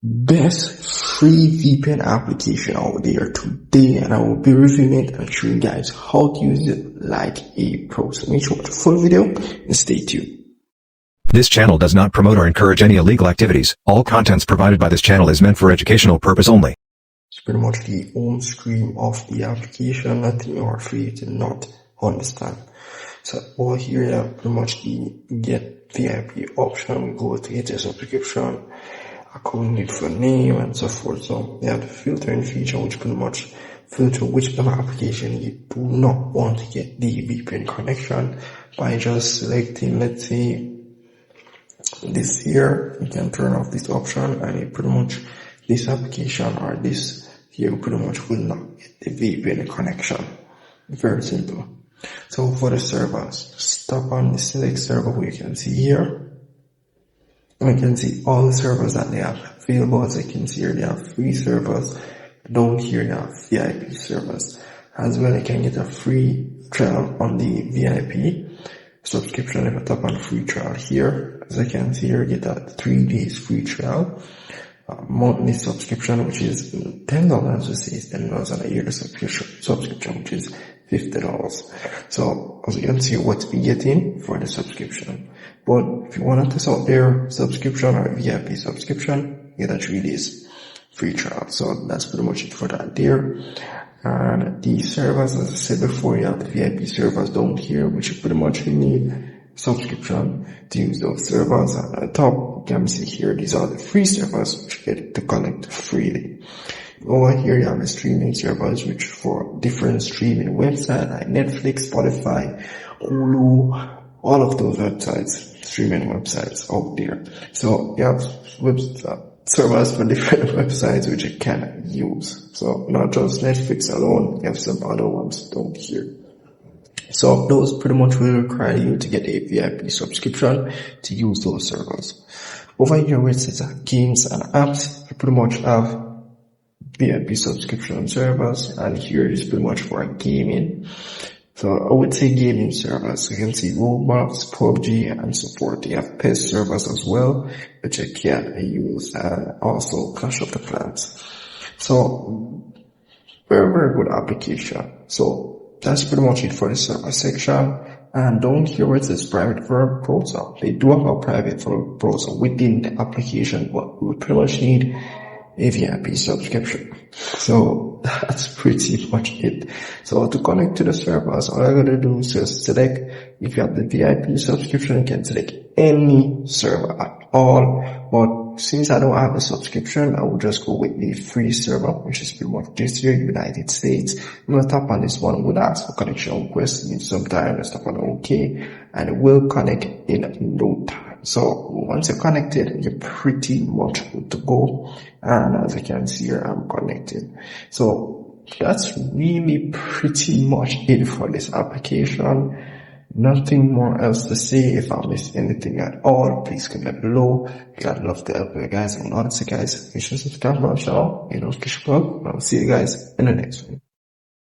best free VPN application out there today, and I will be reviewing it and showing you guys how to use it like a pro. So make sure to watch the full video and stay tuned. This channel does not promote or encourage any illegal activities. All contents provided by this channel is meant for educational purpose only. It's pretty much the home screen of the application, nothing more for you to not understand. So over here, you have pretty much the get VIP option. We go to get a subscription, account need for name and so forth. So you have the filtering feature, which pretty much filter whichever application you do not want to get the VPN connection by just selecting, let's say, this here. You can turn off this option, and it pretty much this application or this here pretty much will not get the VPN connection. Very simple. So for the servers, stop on the select server where you can see here. We can see all the servers that they have available. As you can see here, they have free servers. Down here, they have VIP servers. As well, you can get a free trial on the VIP subscription. If I tap on free trial here, as I can see here, you get a 3 days free trial. Monthly subscription, which is $10, we say is $10, and a yearly subscription, which is $50. So as you can see, what we getting for the subscription. But if you want to test out their subscription or VIP subscription, you get a 3 days free trial. So that's pretty much it for that there. And the servers, as I said before, you have the VIP servers down here, which you pretty much need subscription to use those servers. And at the top, you can see here, these are the free servers which you get to connect freely. Over here, you have the streaming servers, which for different streaming websites like Netflix, Spotify, Hulu, all of those websites, streaming websites out there. So you have servers for different websites which you can use. So not just Netflix alone, you have some other ones down here. So those pretty much will require you to get a VIP subscription to use those servers. Over here where it says games and apps, you pretty much have VIP subscription servers, and here is pretty much for gaming. So I would say gaming servers. You can see Roblox, PUBG, and so forth. You have PES servers as well, which you can use, and also Clash of the Clans. So very, very good application. So that's pretty much it for the server section. And down here where it says private web browser, they do have a private web browser within the application, but we pretty much need a VIP subscription. So that's pretty much it. So to connect to the servers, all I gotta do is just select, if you have the VIP subscription, you can select any server at all. But since I don't have a subscription, I will just go with the free server, which is pretty much this here, United States. I'm gonna tap on this one, it would ask for connection request, need some time, let's tap on OK, and it will connect in no time. So once you're connected, you're pretty much good to go. And as you can see here, I'm connected. So that's really pretty much it for this application. Nothing more else to say. If I missed anything at all, please comment below. I'd love to help you guys. And honestly guys, make sure to subscribe to my channel, notification bell, and I'll see you guys in the next one.